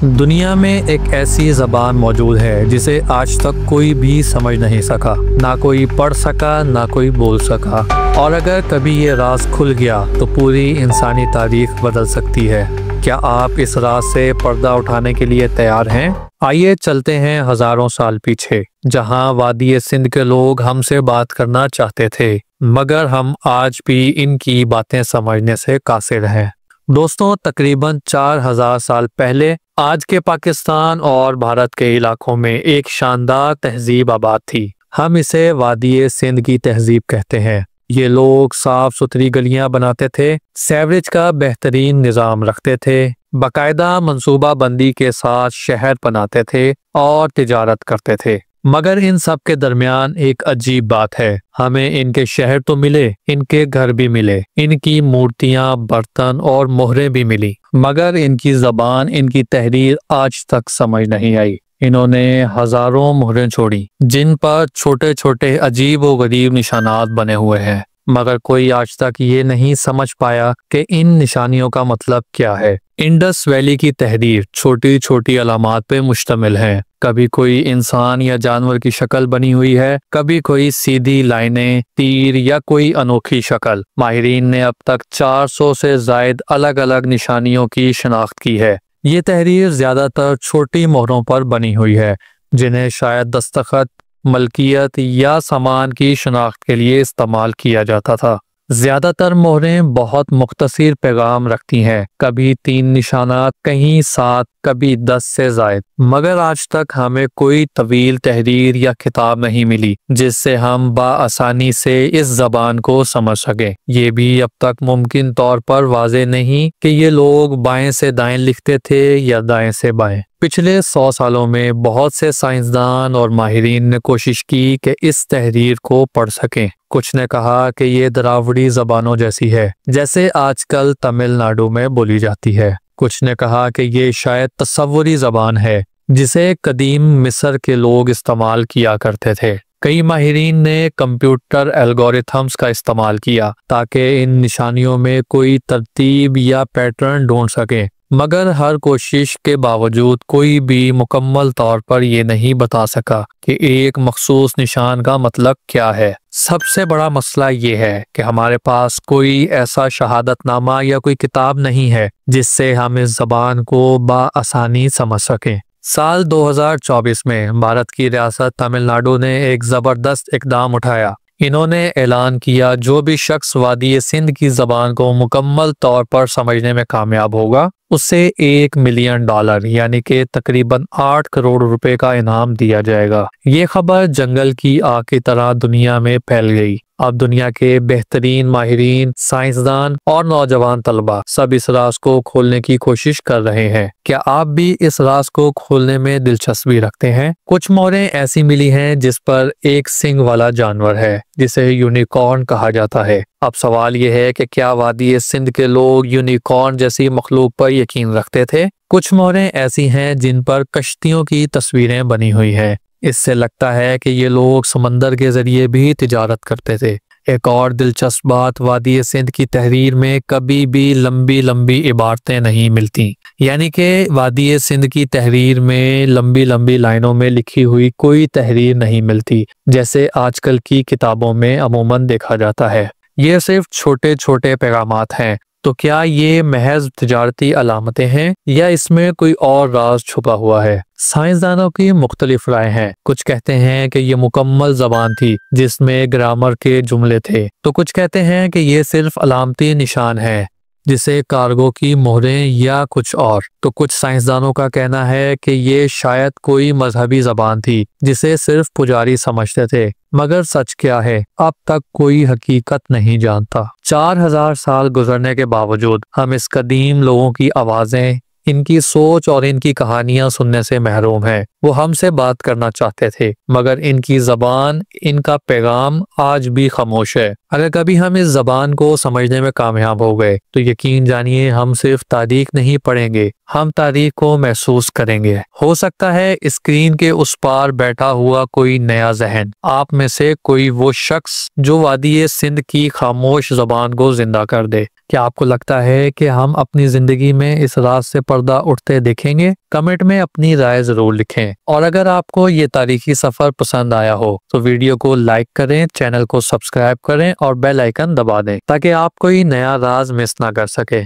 دنیا میں ایک ایسی زبان موجود ہے جسے آج تک کوئی بھی سمجھ نہیں سکا، نہ کوئی پڑھ سکا نہ کوئی بول سکا، اور اگر کبھی یہ راز کھل گیا تو پوری انسانی تاریخ بدل سکتی ہے۔ کیا آپ اس راز سے پردہ اٹھانے کے لیے تیار ہیں؟ آئیے چلتے ہیں ہزاروں سال پیچھے، جہاں وادی سندھ کے لوگ ہم سے بات کرنا چاہتے تھے، مگر ہم آج بھی ان کی باتیں سمجھنے سے قاصر ہیں۔ دوستوں، تقریباً 4000 سال پہلے آج کے پاکستان اور بھارت کے علاقوں میں ایک شاندار تہذیب آباد تھی۔ ہم اسے وادی سندھ کی تہذیب کہتے ہیں۔ یہ لوگ صاف ستھری گلیاں بناتے تھے، سیوریج کا بہترین نظام رکھتے تھے، باقاعدہ منصوبہ بندی کے ساتھ شہر بناتے تھے اور تجارت کرتے تھے۔ مگر ان سب کے درمیان ایک عجیب بات ہے، ہمیں ان کے شہر تو ملے، ان کے گھر بھی ملے، ان کی مورتیاں، برتن اور مہریں بھی ملی، مگر ان کی زبان، ان کی تحریر آج تک سمجھ نہیں آئی۔ انہوں نے ہزاروں مہریں چھوڑی جن پر چھوٹے چھوٹے عجیب و غریب نشانات بنے ہوئے ہیں، مگر کوئی آج تک یہ نہیں سمجھ پایا کہ ان نشانیوں کا مطلب کیا ہے۔ انڈس ویلی کی تحریر چھوٹی چھوٹی علامات پہ مشتمل ہے، کبھی کوئی انسان یا جانور کی شکل بنی ہوئی ہے، کبھی کوئی سیدھی لائنیں، تیر یا کوئی انوکھی شکل۔ ماہرین نے اب تک 400 سے زائد الگ الگ نشانیوں کی شناخت کی ہے۔ یہ تحریر زیادہ تر چھوٹی مہروں پر بنی ہوئی ہے، جنہیں شاید دستخط، ملکیت یا سامان کی شناخت کے لیے استعمال کیا جاتا تھا۔ زیادہ تر مہریں بہت مختصر پیغام رکھتی ہیں، کبھی 3 نشانات، کہیں 7، کبھی 10 سے زائد۔ مگر آج تک ہمیں کوئی طویل تحریر یا کتاب نہیں ملی جس سے ہم بآسانی سے اس زبان کو سمجھ سکیں۔ یہ بھی اب تک ممکن طور پر واضح نہیں کہ یہ لوگ بائیں سے دائیں لکھتے تھے یا دائیں سے بائیں۔ پچھلے 100 سالوں میں بہت سے سائنسدان اور ماہرین نے کوشش کی کہ اس تحریر کو پڑھ سکیں۔ کچھ نے کہا کہ یہ دراوڑی زبانوں جیسی ہے، جیسے آج کل تمل ناڈو میں بولی جاتی ہے۔ کچھ نے کہا کہ یہ شاید تصوری زبان ہے جسے قدیم مصر کے لوگ استعمال کیا کرتے تھے۔ کئی ماہرین نے کمپیوٹر الگوریتھمز کا استعمال کیا تاکہ ان نشانیوں میں کوئی ترتیب یا پیٹرن ڈھونڈ سکیں، مگر ہر کوشش کے باوجود کوئی بھی مکمل طور پر یہ نہیں بتا سکا کہ ایک مخصوص نشان کا مطلب کیا ہے۔ سب سے بڑا مسئلہ یہ ہے کہ ہمارے پاس کوئی ایسا شہادت نامہ یا کوئی کتاب نہیں ہے جس سے ہم اس زبان کو بآسانی سمجھ سکیں۔ سال 2024 میں بھارت کی ریاست تمل ناڈو نے ایک زبردست اقدام اٹھایا۔ انہوں نے اعلان کیا جو بھی شخص وادی سندھ کی زبان کو مکمل طور پر سمجھنے میں کامیاب ہوگا اسے $1 ملین یعنی کہ تقریباً 8 کروڑ روپے کا انعام دیا جائے گا۔ یہ خبر جنگل کی آگ کی طرح دنیا میں پھیل گئی۔ اب دنیا کے بہترین ماہرین، سائنسدان اور نوجوان طلبہ سب اس راز کو کھولنے کی کوشش کر رہے ہیں۔ کیا آپ بھی اس راز کو کھولنے میں دلچسپی رکھتے ہیں؟ کچھ مہریں ایسی ملی ہیں جس پر ایک سینگ والا جانور ہے جسے یونیکارن کہا جاتا ہے۔ اب سوال یہ ہے کہ کیا وادی سندھ کے لوگ یونیکارن جیسی مخلوق پر یقین رکھتے تھے؟ کچھ مہریں ایسی ہیں جن پر کشتیوں کی تصویریں بنی ہوئی ہیں۔ اس سے لگتا ہے کہ یہ لوگ سمندر کے ذریعے بھی تجارت کرتے تھے۔ ایک اور دلچسپ بات، وادی سندھ کی تحریر میں کبھی بھی لمبی لمبی عبارتیں نہیں ملتی، یعنی کہ وادی سندھ کی تحریر میں لمبی لمبی لائنوں میں لکھی ہوئی کوئی تحریر نہیں ملتی جیسے آج کل کی کتابوں میں عموماً دیکھا جاتا ہے۔ یہ صرف چھوٹے چھوٹے پیغامات ہیں۔ تو کیا یہ محض تجارتی علامتیں ہیں یا اس میں کوئی اور راز چھپا ہوا ہے؟ سائنسدانوں کی مختلف رائے ہیں۔ کچھ کہتے ہیں کہ یہ مکمل زبان تھی جس میں گرامر کے جملے تھے، تو کچھ کہتے ہیں کہ یہ صرف علامتی نشان ہے جسے کارگو کی مہریں یا کچھ اور۔ تو کچھ سائنسدانوں کا کہنا ہے کہ یہ شاید کوئی مذہبی زبان تھی جسے صرف پجاری سمجھتے تھے، مگر سچ کیا ہے اب تک کوئی حقیقت نہیں جانتا۔ 4000 سال گزرنے کے باوجود ہم اس قدیم لوگوں کی آوازیں، ان کی سوچ اور ان کی کہانیاں سننے سے محروم ہیں۔ وہ ہم سے بات کرنا چاہتے تھے، مگر ان کی زبان، ان کا پیغام آج بھی خاموش ہے۔ اگر کبھی ہم اس زبان کو سمجھنے میں کامیاب ہو گئے تو یقین جانیے ہم صرف تاریخ نہیں پڑھیں گے، ہم تاریخ کو محسوس کریں گے۔ ہو سکتا ہے اسکرین کے اس پار بیٹھا ہوا کوئی نیا ذہن، آپ میں سے کوئی وہ شخص جو وادی سندھ کی خاموش زبان کو زندہ کر دے۔ کیا آپ کو لگتا ہے کہ ہم اپنی زندگی میں اس راز سے پردہ اٹھتے دیکھیں گے؟ کمنٹ میں اپنی رائے ضرور لکھیں، اور اگر آپ کو یہ تاریخی سفر پسند آیا ہو تو ویڈیو کو لائک کریں، چینل کو سبسکرائب کریں اور بیل آئیکن دبا دیں تاکہ آپ کوئی نیا راز مس نہ کر سکے۔